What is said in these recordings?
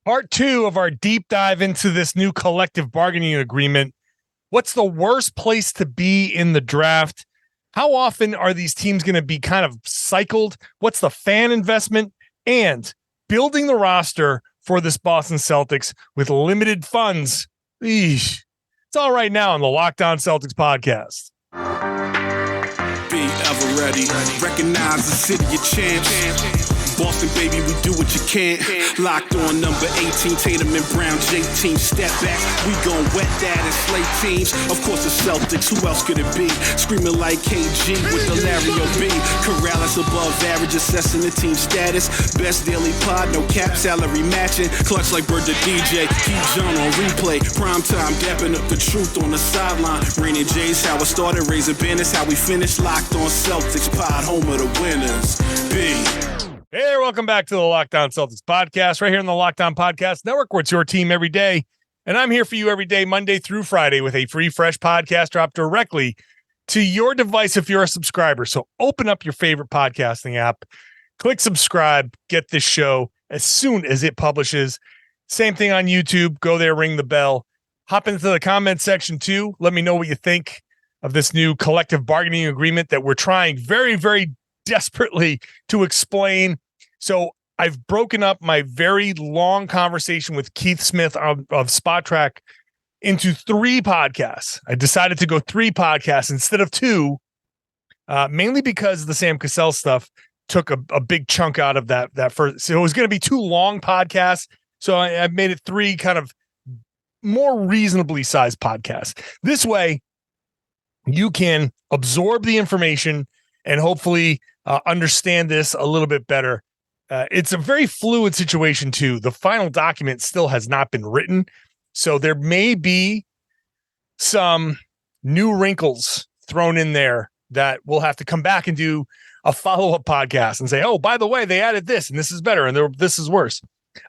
Part 2 of our deep dive into this new collective bargaining agreement. What's the worst place to be in the draft? How often are these teams going to be kind of cycled? What's the fan investment? And building the roster for this Boston Celtics with limited funds. Eesh. It's all right now on the Locked On Celtics podcast. Be ever ready. Recognize the city of champs. Boston, baby, we do what you can't. Locked on number 18, Tatum and Brown, J-team, step back. We gon' wet that and slay teams. Of course, the Celtics, who else could it be? Screaming like KG with the Larry O.B. Karalis above average, assessing the team status. Best daily pod, no cap, salary matching. Clutch like Birddogs DJ, keep John on replay. Prime time, dapping up the truth on the sideline. Raining J's, how it started, raising banners, how we finished. Locked on Celtics pod, home of the winners. B. Hey there, welcome back to the Locked On Celtics podcast, right here on the Locked On Podcast Network, where it's your team every day. And I'm here for you every day, Monday through Friday, with a free, fresh podcast dropped directly to your device if you're a subscriber. So open up your favorite podcasting app, click subscribe, get this show as soon as it publishes. Same thing on YouTube. Go there, ring the bell. Hop into the comment section too. Let me know what you think of this new collective bargaining agreement that we're trying very, very desperately to explain. So I've broken up my very long conversation with Keith Smith of Spotrac into 3 podcasts. I decided to go 3 podcasts instead of 2, mainly because the Sam Cassell stuff took a big chunk out of that first. So it was going to be 2 long podcasts. So I made it 3 kind of more reasonably sized podcasts. This way, you can absorb the information and hopefully understand this a little bit better. It's a very fluid situation too. The final document still has not been written. So there may be some new wrinkles thrown in there that we'll have to come back and do a follow-up podcast and say, oh, by the way, they added this and this is better and this is worse.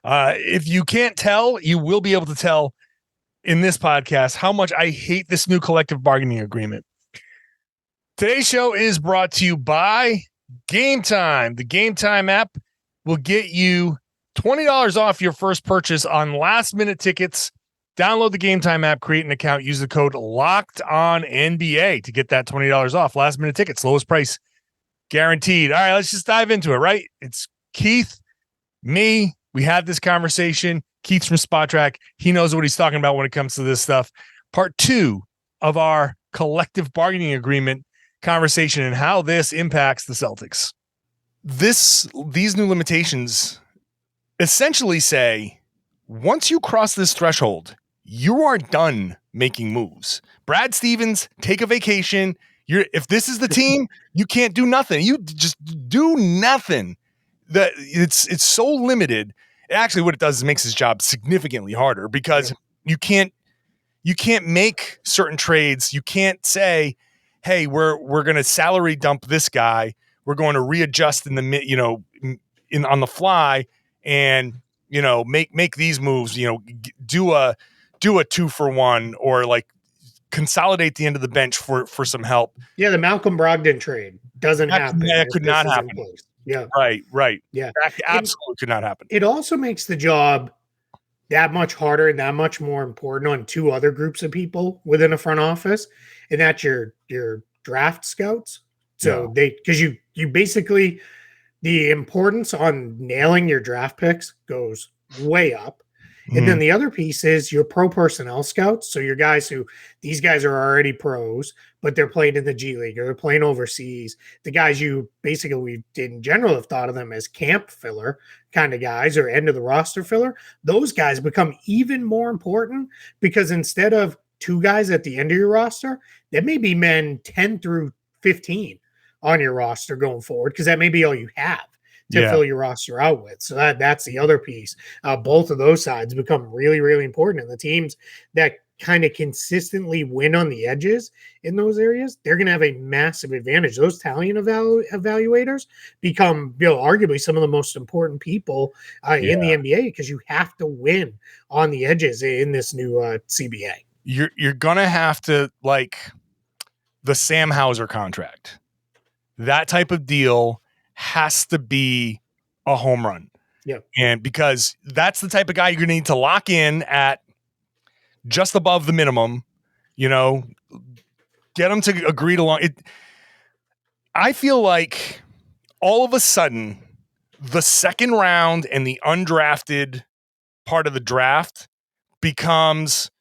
If you can't tell, you will be able to tell in this podcast how much I hate this new collective bargaining agreement. Today's show is brought to you by Gametime. The Gametime app will get you $20 off your first purchase on last-minute tickets. Download the Gametime app, create an account, use the code LOCKEDONNBA to get that $20 off. Last-minute tickets, lowest price guaranteed. All right, let's just dive into it, right? It's Keith, me. We had this conversation. Keith's from Spotrac. He knows what he's talking about when it comes to this stuff. Part 2 of our collective bargaining agreement conversation and how this impacts the Celtics. These new limitations essentially say, once you cross this threshold, you are done making moves. Brad Stevens, take a vacation. If this is the team, you can't do nothing. You just do nothing. It's so limited. Actually, what it does is makes his job significantly harder because you can't make certain trades. You can't say, hey, we're going to salary dump this guy. We're going to readjust on the fly and, make these moves, do a 2-for-1 or like consolidate the end of the bench for some help. Yeah. The Malcolm Brogdon trade doesn't happen. That could not happen. Yeah. Right. Yeah. That absolutely could not happen. It also makes the job that much harder and that much more important on 2 other groups of people within a front office. And that's your draft scouts. So because you basically, the importance on nailing your draft picks goes way up. And then the other piece is your pro personnel scouts. So your guys these guys are already pros, but they're playing in the G League or they're playing overseas. The guys we in general have thought of them as camp filler kind of guys or end of the roster filler. Those guys become even more important because instead of 2 guys at the end of your roster, there may be men 10 through 15 on your roster going forward because that may be all you have to fill your roster out with. So that's the other piece. Both of those sides become really, really important. And the teams that kind of consistently win on the edges in those areas, they're going to have a massive advantage. Those talent evaluators become, arguably some of the most important people in the NBA because you have to win on the edges in this new CBA. You're going to have to, like the Sam Hauser contract. That type of deal has to be a home run. Yeah. And because that's the type of guy you're going to need to lock in at just above the minimum, get them to agree to I feel like all of a sudden the second round and the undrafted part of the draft becomes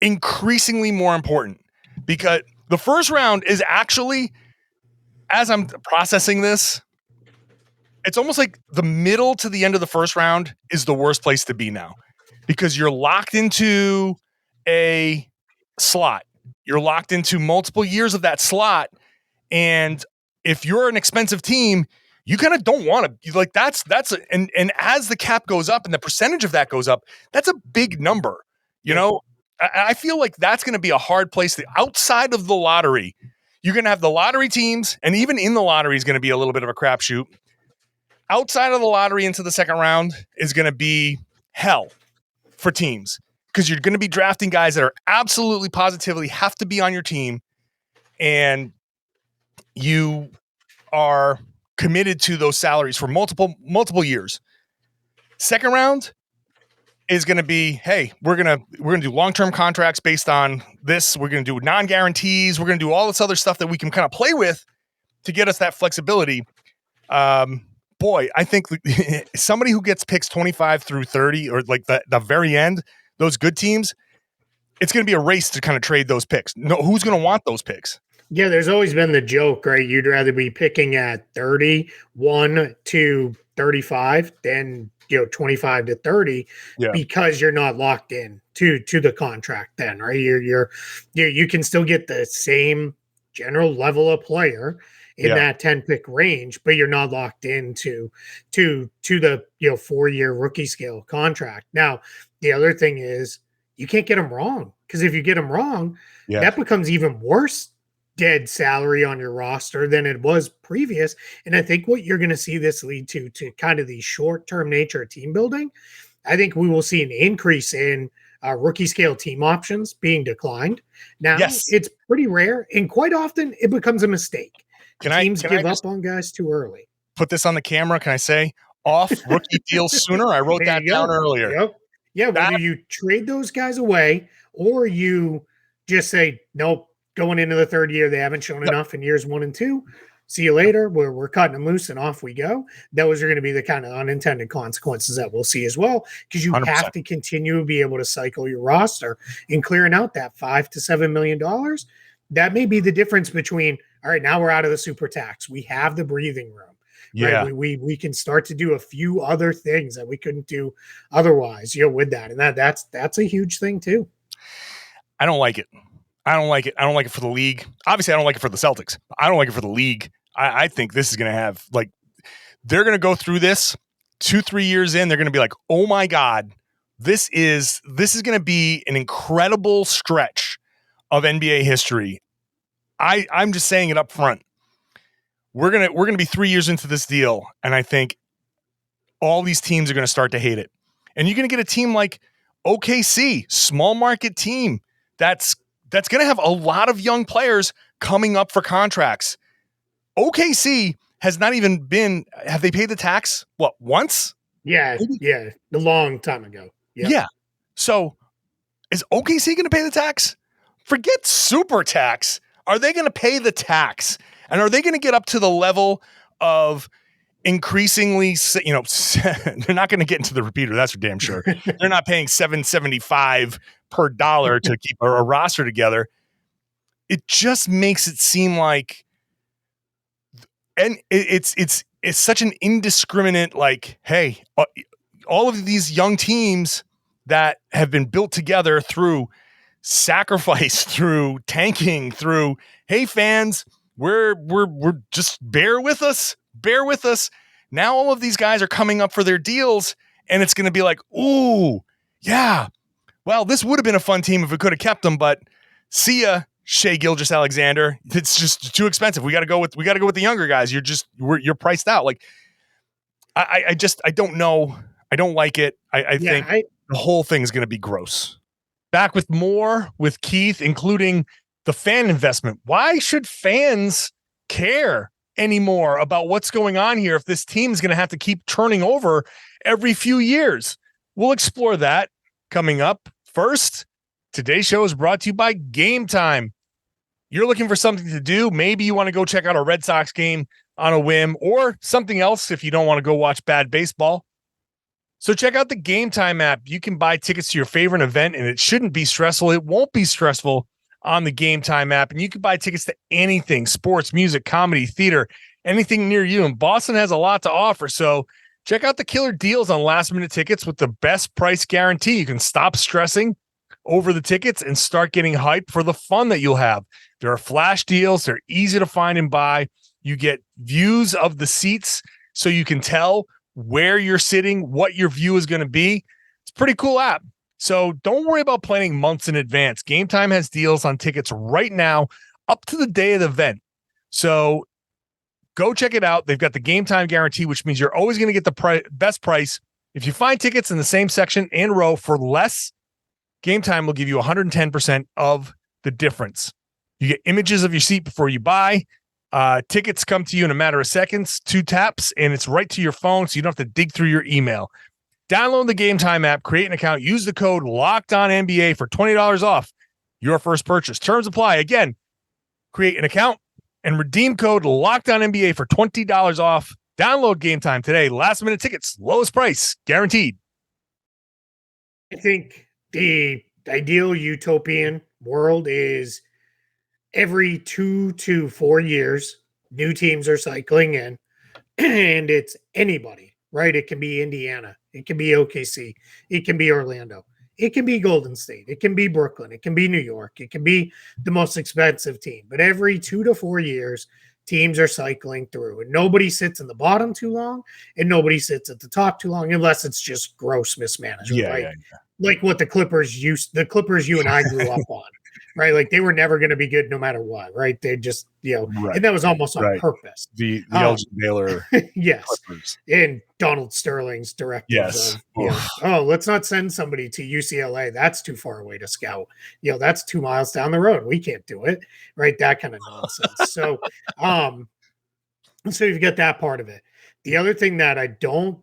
increasingly more important, because the first round is actually, as I'm processing this, it's almost like the middle to the end of the first round is the worst place to be now, because you're locked into a slot. You're locked into multiple years of that slot. And if you're an expensive team, you kind of don't want to, and as the cap goes up and the percentage of that goes up, that's a big number. I feel like that's going to be a hard place outside of the lottery. You're going to have the lottery teams, and even in the lottery is going to be a little bit of a crapshoot. Outside of the lottery into the second round is going to be hell for teams, because you're going to be drafting guys that are absolutely positively have to be on your team, and you are committed to those salaries for multiple years. Second round is going to be, hey, we're going to do long-term contracts based on this. We're going to do non-guarantees. We're going to do all this other stuff that we can kind of play with to get us that flexibility. Boy, I think somebody who gets picks 25 through 30, or like the very end, those good teams, it's going to be a race to kind of trade those picks. No, who's going to want those picks? Yeah, there's always been the joke, right? You'd rather be picking at 31 to 35 than 25 to 30, because you're not locked in to the contract then, right? You can still get the same general level of player in that 10 pick range, but you're not locked into the 4-year rookie scale contract. Now, the other thing is you can't get them wrong, because if you get them wrong, that becomes even worse dead salary on your roster than it was previous. And I think what you're going to see this lead to kind of the short-term nature of team building, I think we will see an increase in rookie scale team options being declined. Now, it's pretty rare, and quite often it becomes a mistake. Teams give up on guys too early. Put this on the camera. Can I say off rookie deals sooner? I wrote that down earlier. Yep. Yeah, whether you trade those guys away or you just say, nope, going into the third year, they haven't shown enough in years 1 and 2. See you later. We're cutting them loose and off we go. Those are going to be the kind of unintended consequences that we'll see as well, because you 100%. Have to continue to be able to cycle your roster, and clearing out that $5 to $7 million. That may be the difference between, all right, now we're out of the super tax. We have the breathing room. Yeah, right? We can start to do a few other things that we couldn't do otherwise, with that. And that's a huge thing too. I don't like it. I don't like it for the league. Obviously, I don't like it for the Celtics. I don't like it for the league. I think this is going to have, they're going to go through this 2-3 years in. They're going to be like, oh my God, this is going to be an incredible stretch of NBA history. I'm just saying it up front. We're gonna be 3 years into this deal, and I think all these teams are going to start to hate it. And you're going to get a team like OKC, small market team, that's going to have a lot of young players coming up for contracts. OKC has not even been, have they paid the tax? What, once? Yeah, a long time ago. Yep. Yeah. So is OKC going to pay the tax? Forget super tax. Are they going to pay the tax? And are they going to get up to the level of increasingly, they're not going to get into the repeater. That's for damn sure. They're not paying $7.75 per dollar to keep a roster together. It just makes it seem like, and it's such an indiscriminate, hey, all of these young teams that have been built together through sacrifice, through tanking, through, hey fans, we're just bear with us. Now all of these guys are coming up for their deals, and it's going to be like, ooh, yeah, well, this would have been a fun team if we could have kept them, but see ya, Shai Gilgeous-Alexander. It's just too expensive. We got to go with the younger guys. You're priced out. I don't know. I don't like it. I think the whole thing is going to be gross. Back with more with Keith, including the fan investment. Why should fans care anymore about what's going on here if this team is going to have to keep turning over every few years. We'll explore that coming up. First, today's show is brought to you by Gametime. You're looking for something to do. Maybe you want to go check out a Red Sox game on a whim or something else if you don't want to go watch bad baseball. So check out the Gametime app. You can buy tickets to your favorite event, and it shouldn't be stressful. It won't be stressful on the Gametime app, and you can buy tickets to anything, sports, music, comedy, theater, anything near you. And Boston has a lot to offer, so check out the killer deals on last-minute tickets with the best price guarantee. You can stop stressing over the tickets and start getting hyped for the fun that you'll have. There are flash deals. They're easy to find and buy. You get views of the seats so you can tell where you're sitting, what your view is going to be. It's a pretty cool app. So don't worry about planning months in advance. Gametime has deals on tickets right now up to the day of the event. So go check it out. They've got the Gametime guarantee, which means you're always going to get the best price. If you find tickets in the same section and row for less, Gametime will give you 110% of the difference. You get images of your seat before you buy. Tickets come to you in a matter of seconds, 2 taps, and it's right to your phone, so you don't have to dig through your email. Download the Gametime app, create an account, use the code LOCKEDONNBA for $20 off your first purchase. Terms apply. Again, create an account and redeem code LOCKEDONNBA for $20 off. Download Gametime today. Last-minute tickets, lowest price, guaranteed. I think the ideal utopian world is every 2 to 4 years, new teams are cycling in, and it's anybody, right? It can be Indiana. It can be OKC. It can be Orlando. It can be Golden State. It can be Brooklyn. It can be New York. It can be the most expensive team. But every 2 to 4 years, teams are cycling through, and nobody sits in the bottom too long, and nobody sits at the top too long, unless it's just gross mismanagement, right? Yeah. Like what the Clippers you and I grew up on, right? Like they were never going to be good no matter what, right? They just, right. And that was almost on purpose. The Elgin Baylor yes. Clippers. And Donald Sterling's directive. Yes. Let's not send somebody to UCLA. That's too far away to scout. That's 2 miles down the road. We can't do it, right? That kind of nonsense. So you've got that part of it. The other thing that I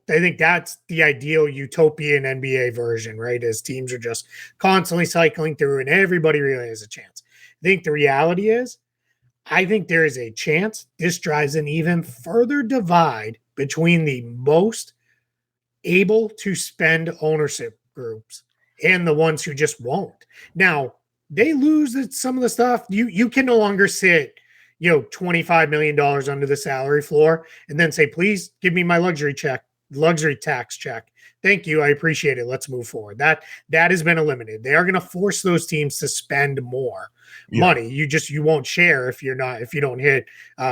think that's the ideal utopian NBA version, right? As teams are just constantly cycling through and everybody really has a chance. I think the reality is, I think there is a chance this drives an even further divide between the most able to spend ownership groups and the ones who just won't. Now, they lose some of the stuff. You can no longer sit $25 million under the salary floor and then say, please give me my luxury tax check. Thank you. I appreciate it. Let's move forward. That has been eliminated. They are going to force those teams to spend more money. You won't share if you don't hit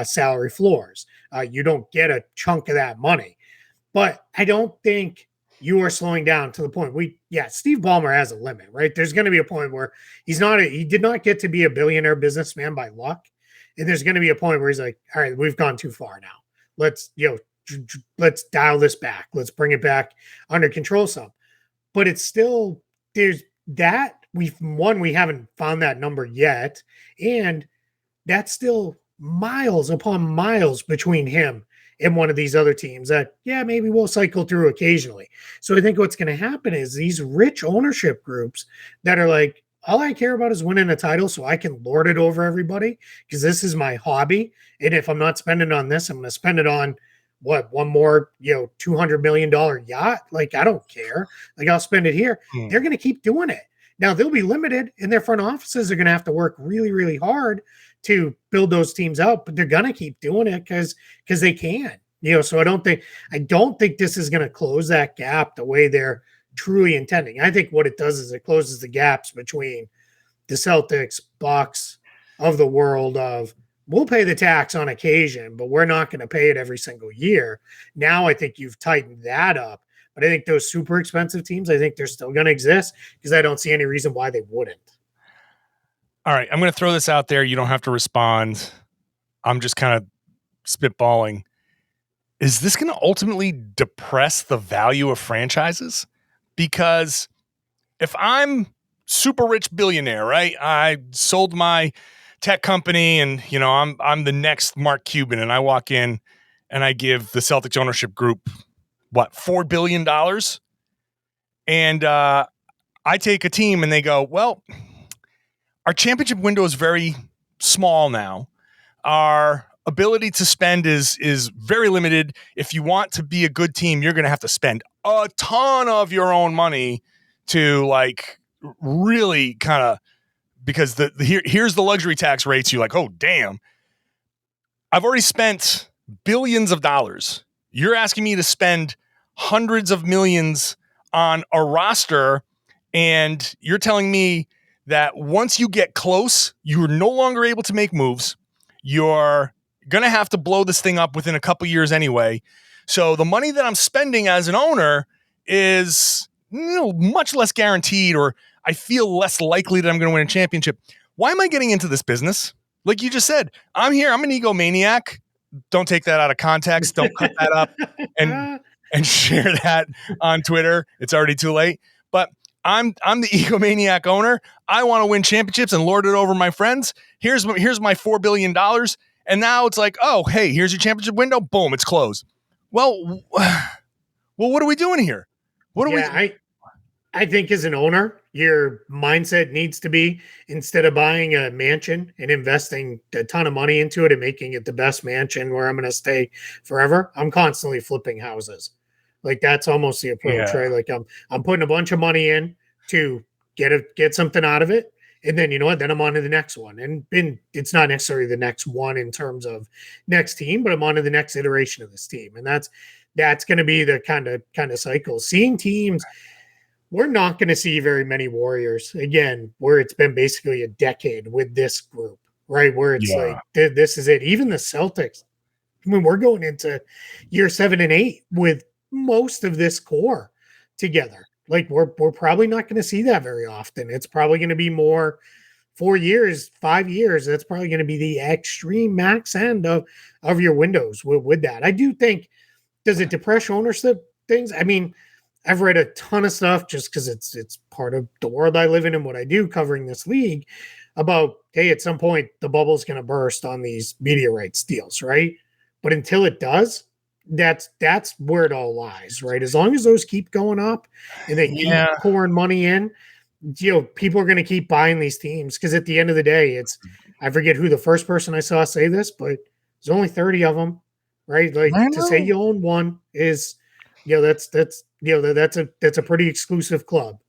salary floors. You don't get a chunk of that money. But I don't think you are slowing down to the point Steve Ballmer has a limit, right? There's going to be a point where he did not get to be a billionaire businessman by luck. And there's going to be a point where he's like, all right, we've gone too far now. Let's dial this back. Let's bring it back under control some. But it's still, there's that we haven't found that number yet. And that's still miles upon miles between him and one of these other teams that, maybe we'll cycle through occasionally. So I think what's going to happen is these rich ownership groups that are like, all I care about is winning a title so I can lord it over everybody because this is my hobby. And if I'm not spending on this, I'm going to spend it on one more, $200 million yacht. Like, I don't care. Like, I'll spend it here. They're going to keep doing it. Now, they'll be limited and their front offices are going to have to work really, really hard to build those teams out, but they're going to keep doing it because they can, so I don't think this is going to close that gap the way they're truly intending. I think what it does is it closes the gaps between the Celtics, Bucks of the world of we'll pay the tax on occasion, but we're not going to pay it every single year. Now I think you've tightened that up, but I think those super expensive teams, I think they're still going to exist because I don't see any reason why they wouldn't. All right. I'm going to throw this out there. You don't have to respond. I'm just kind of spitballing. Is this going to ultimately depress the value of franchises? Because if I'm super rich billionaire, right? I sold my tech company and, I'm the next Mark Cuban and I walk in and I give the Celtics ownership group $4 billion. And I take a team and they go, well, our championship window is very small now. Our ability to spend is very limited. If you want to be a good team, you're going to have to spend a ton of your own money to like really kind of, because here's the luxury tax rates. You're like, oh, damn. I've already spent billions of dollars. You're asking me to spend hundreds of millions on a roster, and you're telling me that once you get close, you're no longer able to make moves. You're going to have to blow this thing up within a couple years anyway. So the money that I'm spending as an owner is much less guaranteed, or I feel less likely that I'm going to win a championship. Why am I getting into this business? Like you just said, I'm here. I'm an egomaniac. Don't take that out of context. Don't cut that up and share that on Twitter. It's already too late. But I'm the egomaniac owner. I want to win championships and lord it over my friends. Here's my $4 billion. And now it's like, oh, hey, here's your championship window. Boom, it's closed. Well, what are we doing here? I think as an owner, your mindset needs to be, instead of buying a mansion and investing a ton of money into it and making it the best mansion where I'm going to stay forever, I'm constantly flipping houses. Like that's almost the approach, right? Like I'm putting a bunch of money in to get something out of it. And then, you know what, then I'm on to the next one. And it's not necessarily the next one in terms of next team, but I'm on to the next iteration of this team. And that's going to be the kind of cycle. Seeing teams, we're not going to see very many Warriors again, where it's been basically a decade with this group, right? Where it's like, this is it. Even the Celtics, I mean, we're going into year 7 and 8 with most of this core together. Like we're probably not going to see that very often. It's probably going to be more 4 years, 5 years. That's probably going to be the extreme max end of your windows with that. I do think, does it depress ownership things? I mean, I've read a ton of stuff just because it's part of the world I live in and what I do covering this league about, hey, at some point the bubble's going to burst on these media rights deals, right? But until it does, that's where it all lies, right? As long as those keep going up and they keep pouring money in, people are going to keep buying these teams, because at the end of the day, I forget who the first person I saw say this, but there's only 30 of them, right? Like to say you own one is, that's a pretty exclusive club.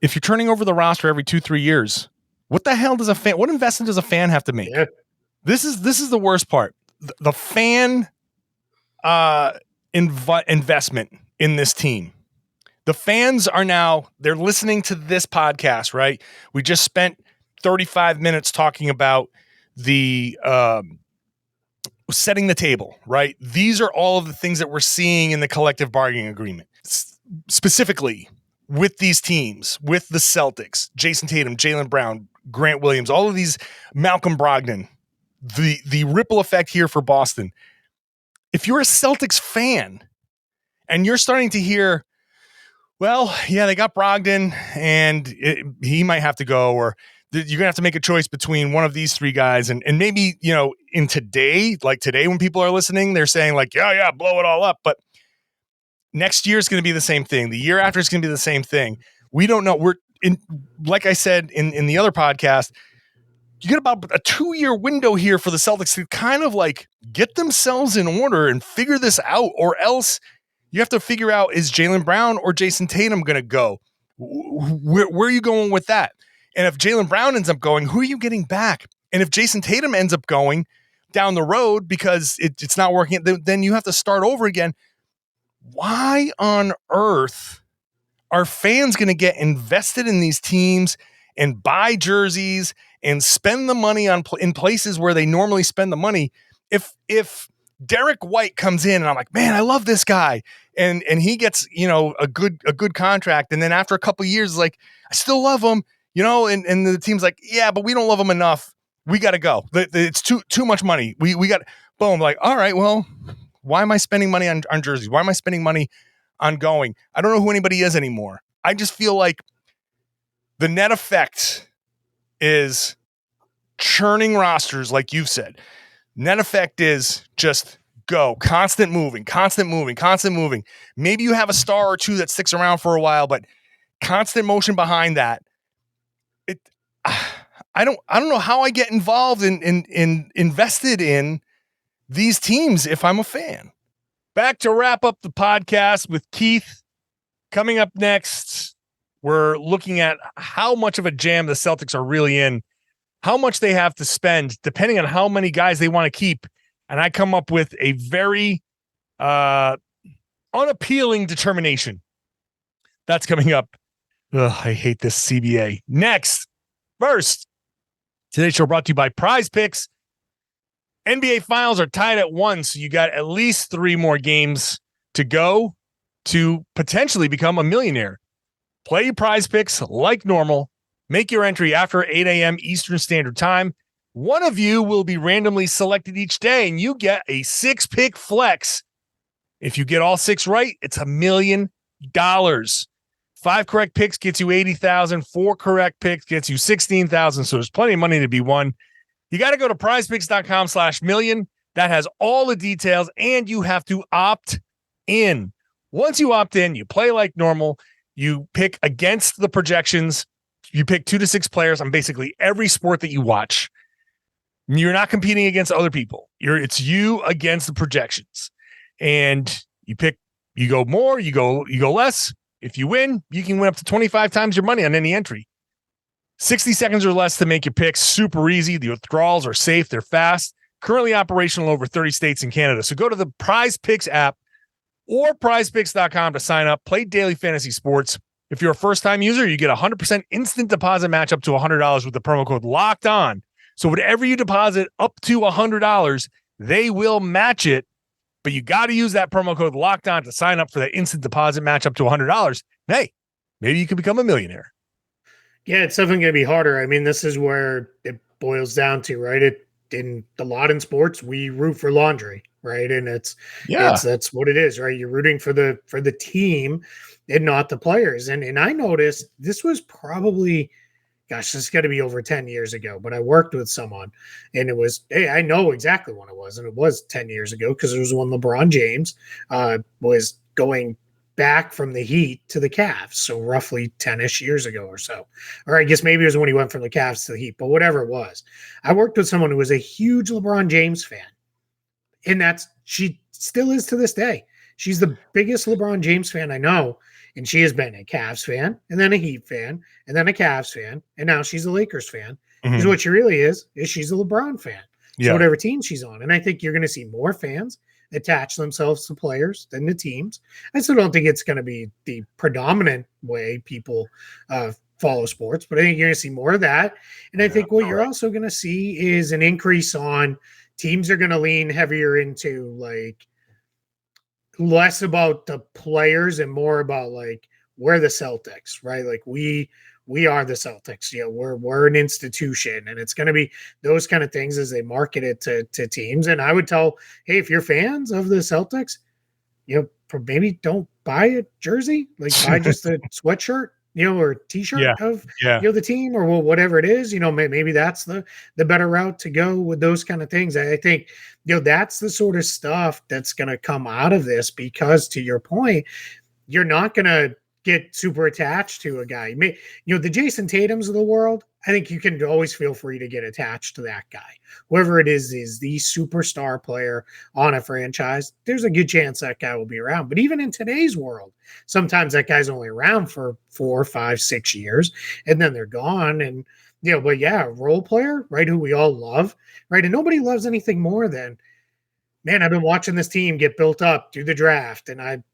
If you're turning over the roster every 2-3 years, what the hell does what investment does a fan have to make? Yeah. This is the worst part. The fan investment in this team. The fans are now, they're listening to this podcast, right? We just spent 35 minutes talking about the setting the table, right? These are all of the things that we're seeing in the collective bargaining agreement. Specifically with these teams, with the Celtics, Jayson Tatum, Jaylen Brown, Grant Williams, all of these, Malcolm Brogdon, the ripple effect here for Boston. If you're a Celtics fan and you're starting to hear, well, yeah, they got Brogdon and he might have to go, or you're going to have to make a choice between one of these three guys. And maybe, in today when people are listening, they're saying like, yeah, blow it all up. But next year is going to be the same thing. The year after is going to be the same thing. We don't know. We're in, like I said in the other podcast, you get about a 2-year window here for the Celtics to kind of like get themselves in order and figure this out, or else you have to figure out, is Jaylen Brown or Jayson Tatum going to go? Where are you going with that? And if Jaylen Brown ends up going, who are you getting back? And if Jayson Tatum ends up going down the road because it's not working, then you have to start over again. Why on earth are fans going to get invested in these teams and buy jerseys and spend the money in places where they normally spend the money? If Derek White comes in and I'm like, man, I love this guy, and he gets a good contract, and then after a couple of years, like, I still love him, and the team's like, yeah, but we don't love him enough. We got to go. It's too much money. We got boom. Like, all right, well, why am I spending money on jerseys? Why am I spending money on going? I don't know who anybody is anymore. I just feel like the net effect is churning rosters, like you've said. Net effect is just go. Constant moving. Maybe you have a star or two that sticks around for a while, but constant motion behind that. I don't know how I get involved in invested in these teams if I'm a fan. Back to wrap up the podcast with Keith. Coming up next, we're looking at how much of a jam the Celtics are really in, how much they have to spend, depending on how many guys they want to keep. And I come up with a very unappealing determination. That's coming up. Ugh, I hate this CBA. Next, first, today's show brought to you by PrizePicks. NBA Finals are tied at 1, so you got at least 3 more games to go to potentially become a millionaire. Play your PrizePicks like normal. Make your entry after 8 a.m. Eastern Standard Time. One of you will be randomly selected each day, and you get a 6-pick flex. If you get all 6 right, it's $1 million. 5 correct picks gets you $80,000. 4 correct picks gets you $16,000. So there's plenty of money to be won. You got to go to prizepicks.com/million. That has all the details, and you have to opt in. Once you opt in, you play like normal. You pick against the projections. You pick 2 to 6 players on basically every sport that you watch. You're not competing against other people. It's you against the projections. And you go more, you go less. If you win, you can win up to 25 times your money on any entry. 60 seconds or less to make your picks. Super easy. The withdrawals are safe. They're fast. Currently operational over 30 states and Canada. So go to the PrizePicks app or prizepicks.com to sign up. Play daily fantasy sports. If you're a first-time user, you get a 100% instant deposit match up to $100 with the promo code Locked On. So whatever you deposit up to $100, they will match it. But you got to use that promo code Locked On to sign up for that instant deposit match up to $100. Hey, maybe you could become a millionaire. Yeah, it's definitely going to be harder. I mean, this is where it boils down to, right? In a lot in sports, we root for laundry, right? And that's what it is, right? You're rooting for the team and not the players. And I noticed this was probably, gosh, this got to be over 10 years ago, but I worked with someone and it was, hey, I know exactly when it was. And it was 10 years ago because it was when LeBron James was going back from the Heat to the Cavs. So roughly 10-ish years ago or so. Or I guess maybe it was when he went from the Cavs to the Heat, but whatever it was. I worked with someone who was a huge LeBron James fan. And she still is to this day. She's the biggest LeBron James fan I know. And she has been a Cavs fan, and then a Heat fan, and then a Cavs fan, and now she's a Lakers fan. Because what she really is she's a LeBron fan. So whatever team she's on. And I think you're going to see more fans attach themselves to players than the teams. I still don't think it's going to be the predominant way people follow sports, but I think you're going to see more of that. And I think what you're also going to see is an increase on teams are going to lean heavier into like less about the players and more about like we're the Celtics, right? Like we are the Celtics. You know, we're an institution, and it's going to be those kind of things as they market it to teams. And I would tell, hey, if you're fans of the Celtics, you know, maybe don't buy a jersey, like buy just a sweatshirt, you know, or t-shirt of you know the team or whatever it is. You know, maybe that's the better route to go with those kind of things. I think, you know, that's the sort of stuff that's going to come out of this because, to your point, you're not going to get super attached to a guy. You know, the Jayson Tatums of the world, I think you can always feel free to get attached to that guy. Whoever it is the superstar player on a franchise, there's a good chance that guy will be around. But even in today's world, sometimes that guy's only around for 4, 5, 6 years, and then they're gone. And, you know, but yeah, role player, right, who we all love, right? And nobody loves anything more than, man, I've been watching this team get built up through the draft, and I'm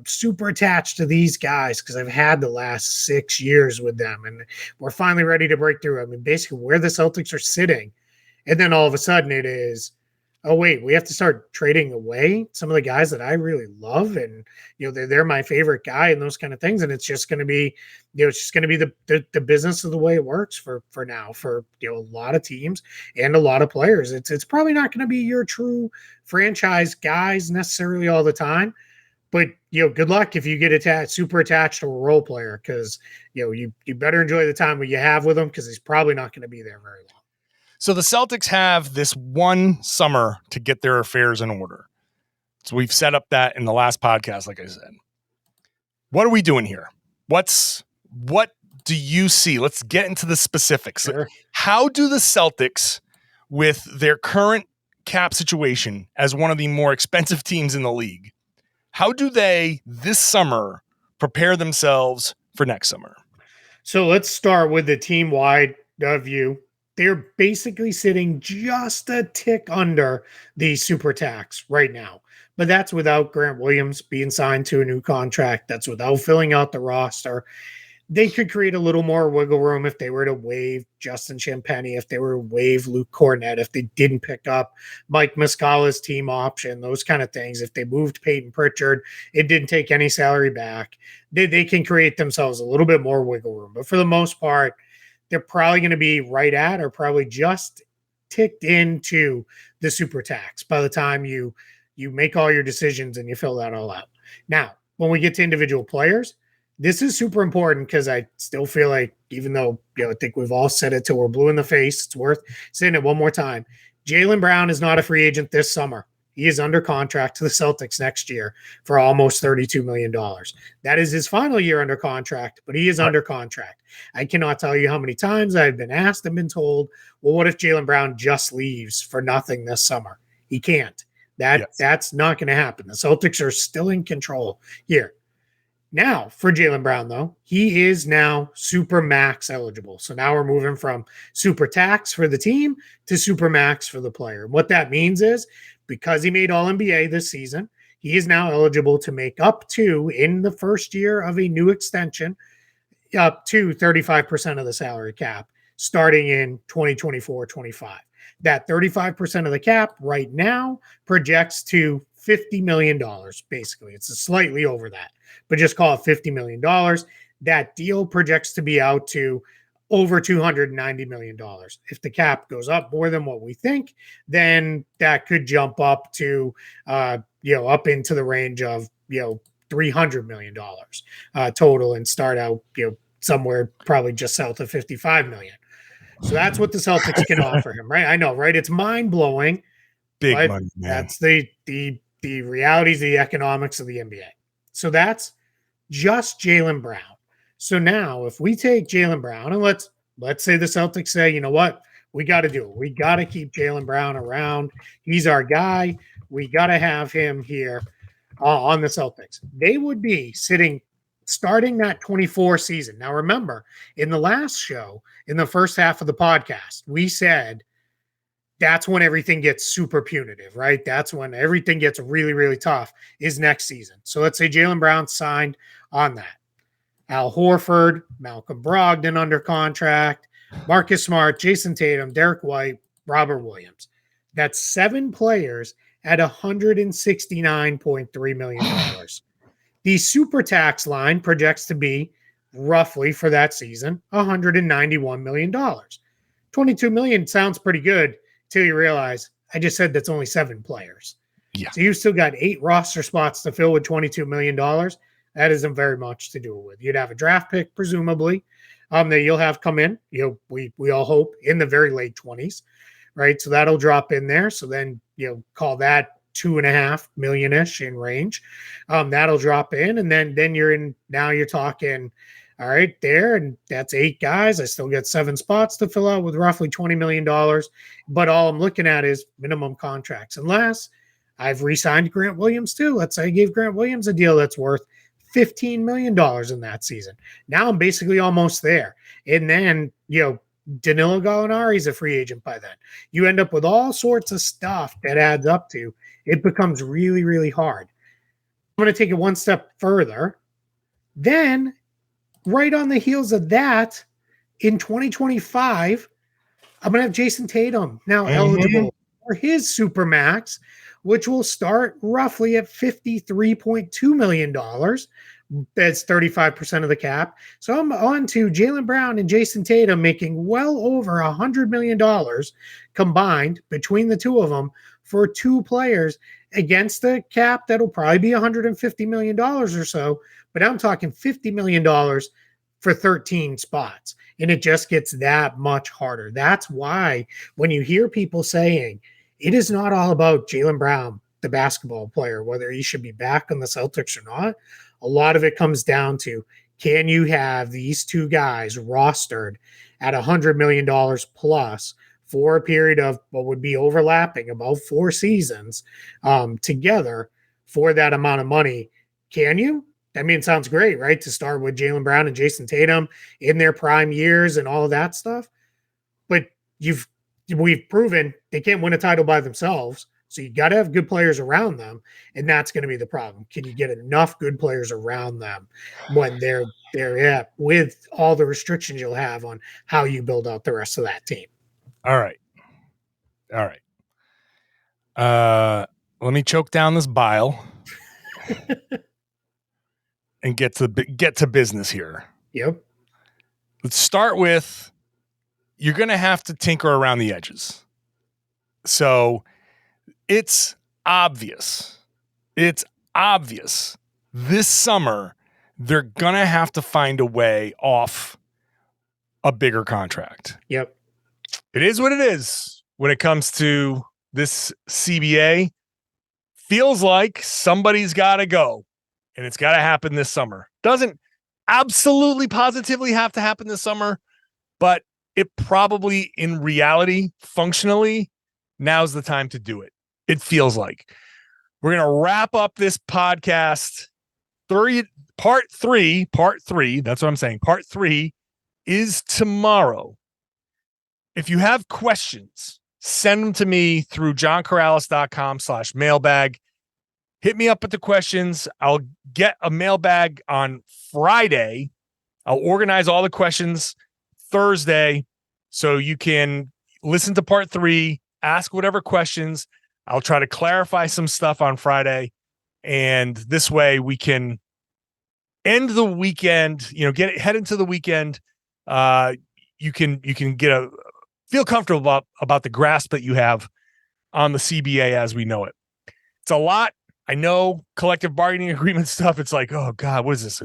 super attached to these guys because I've had the last 6 years with them, and we're finally ready to break through. I mean, basically where the Celtics are sitting, and then all of a sudden it is, oh wait, we have to start trading away some of the guys that I really love, and you know they're my favorite guy and those kind of things, and it's just going to be, you know, it's just going to be the business of the way it works for now for, you know, a lot of teams and a lot of players. It's probably not going to be your true franchise guys necessarily all the time, but you know, good luck if you get super attached to a role player, because you know you better enjoy the time that you have with him because he's probably not going to be there very long. So the Celtics have this one summer to get their affairs in order. So we've set up that in the last podcast, like I said. What are we doing here? What do you see? Let's get into the specifics. Sure. How do the Celtics, with their current cap situation as one of the more expensive teams in the league, how do they this summer prepare themselves for next summer? So let's start with the team-wide view. They're basically sitting just a tick under the super tax right now. But that's without Grant Williams being signed to a new contract. That's without filling out the roster. They could create a little more wiggle room if they were to waive Justin Champagnie, if they were to waive Luke Cornett, if they didn't pick up Mike Muscala's team option, those kind of things. If they moved Peyton Pritchard, it didn't take any salary back. They can create themselves a little bit more wiggle room. But for the most part, they're probably going to be right at or probably just ticked into the super tax by the time you make all your decisions and you fill that all out. Now, when we get to individual players, this is super important because I still feel like, even though I think we've all said it till we're blue in the face, it's worth saying it one more time. Jaylen Brown is not a free agent this summer. He is under contract to the Celtics next year for almost $32 million. That is his final year under contract, but he is under contract. I cannot tell you how many times I've been asked and been told, well, what if Jaylen Brown just leaves for nothing this summer? He can't. That's not going to happen. The Celtics are still in control here. Now, for Jaylen Brown, though, he is now super max eligible. So now we're moving from super tax for the team to super max for the player. What that means is, because he made All-NBA this season, he is now eligible to make up to, in the first year of a new extension, up to 35% of the salary cap starting in 2024-25. That 35% of the cap right now projects to $50 million, basically. It's slightly over that, but just call it $50 million. That deal projects to be out to over $290 million. If the cap goes up more than what we think, then that could jump up to, up into the range of, $300 million total and start out, somewhere probably just south of $55 million. So that's what the Celtics can offer him, right? I know, right? It's mind-blowing. Big money, man. That's the realities of the economics of the NBA. So that's just Jaylen Brown. So now if we take Jaylen Brown and let's say the Celtics say, you know what, we got to do it. We got to keep Jaylen Brown around. He's our guy. We got to have him here on the Celtics. They would be starting that 24 season. Now, remember, in the last show, in the first half of the podcast, we said that's when everything gets super punitive, right? That's when everything gets really, really tough is next season. So let's say Jaylen Brown signed on that. Al Horford, Malcolm Brogdon under contract, Marcus Smart, Jayson Tatum, Derek White, Robert Williams. That's 7 players at $169.3 million. The super tax line projects to be roughly for that season $191 million. $22 million sounds pretty good till you realize I just said that's only 7 players. Yeah. So you've still got 8 roster spots to fill with $22 million. That isn't very much to do it with. You'd have a draft pick, presumably, that you'll have come in. We all hope in the very late 20s, right? So that'll drop in there. So then call that $2.5 million-ish in range. That'll drop in, and then you're in. Now you're talking, all right, there, and that's 8 guys. I still get 7 spots to fill out with roughly $20 million. But all I'm looking at is minimum contracts, unless I've re-signed Grant Williams too. Let's say I gave Grant Williams a deal that's worth $15 million in that season. Now I'm basically almost there, and then Danilo Gallinari is a free agent by then. You end up with all sorts of stuff that adds up to. It becomes really, really hard. I'm going to take it one step further. Then, right on the heels of that, in 2025, I'm going to have Jayson Tatum now eligible for his Supermax, which will start roughly at $53.2 million. That's 35% of the cap. So I'm on to Jaylen Brown and Jayson Tatum making well over $100 million combined between the two of them for 2 players against the cap that'll probably be $150 million or so. But I'm talking $50 million for 13 spots. And it just gets that much harder. That's why when you hear people saying it is not all about Jaylen Brown, the basketball player, whether he should be back on the Celtics or not. A lot of it comes down to, can you have these two guys rostered at $100 million plus for a period of what would be overlapping about 4 seasons together for that amount of money? Can you? I mean, it sounds great, right? To start with Jaylen Brown and Jayson Tatum in their prime years and all of that stuff. But we've proven they can't win a title by themselves. So you got to have good players around them, and that's going to be the problem. Can you get enough good players around them when they're at, with all the restrictions you'll have on how you build out the rest of that team? All right. Let me choke down this bile and get to business here. Yep. Let's start with, you're going to have to tinker around the edges. So it's obvious. This summer, they're going to have to find a way off a bigger contract. Yep. It is what it is when it comes to this CBA. Feels like somebody's got to go, and it's got to happen this summer. Doesn't absolutely positively have to happen this summer, but it probably, in reality, functionally, now's the time to do it. It feels like. We're going to wrap up this podcast. Part three. That's what I'm saying. Part 3 is tomorrow. If you have questions, send them to me through johnkaralis.com/mailbag. Hit me up with the questions. I'll get a mailbag on Friday. I'll organize all the questions Thursday so you can listen to part 3, ask whatever questions. I'll try to clarify some stuff on Friday, and this way we can end the weekend, head into the weekend. You can feel comfortable about the grasp that you have on the CBA as we know it. It's a lot. I know collective bargaining agreement stuff. It's like, oh God, what is this?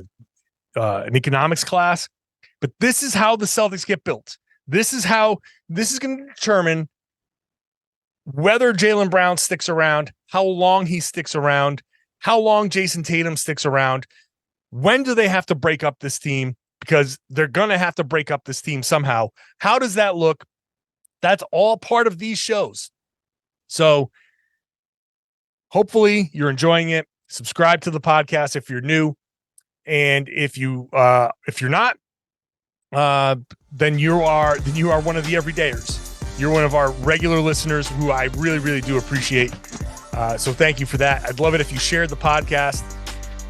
An economics class? But this is how the Celtics get built. This is going to determine whether Jaylen Brown sticks around, how long he sticks around, how long Jayson Tatum sticks around. When do they have to break up this team? Because they're going to have to break up this team somehow. How does that look? That's all part of these shows. So hopefully you're enjoying it. Subscribe to the podcast if you're new. And if you're not, then you are one of the everydayers. You're one of our regular listeners who I really, really do appreciate. So thank you for that. I'd love it if you shared the podcast.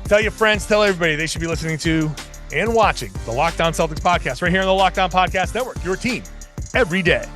Tell your friends, tell everybody they should be listening to and watching the Locked On Celtics podcast right here on the Locked On Podcast Network, your team every day.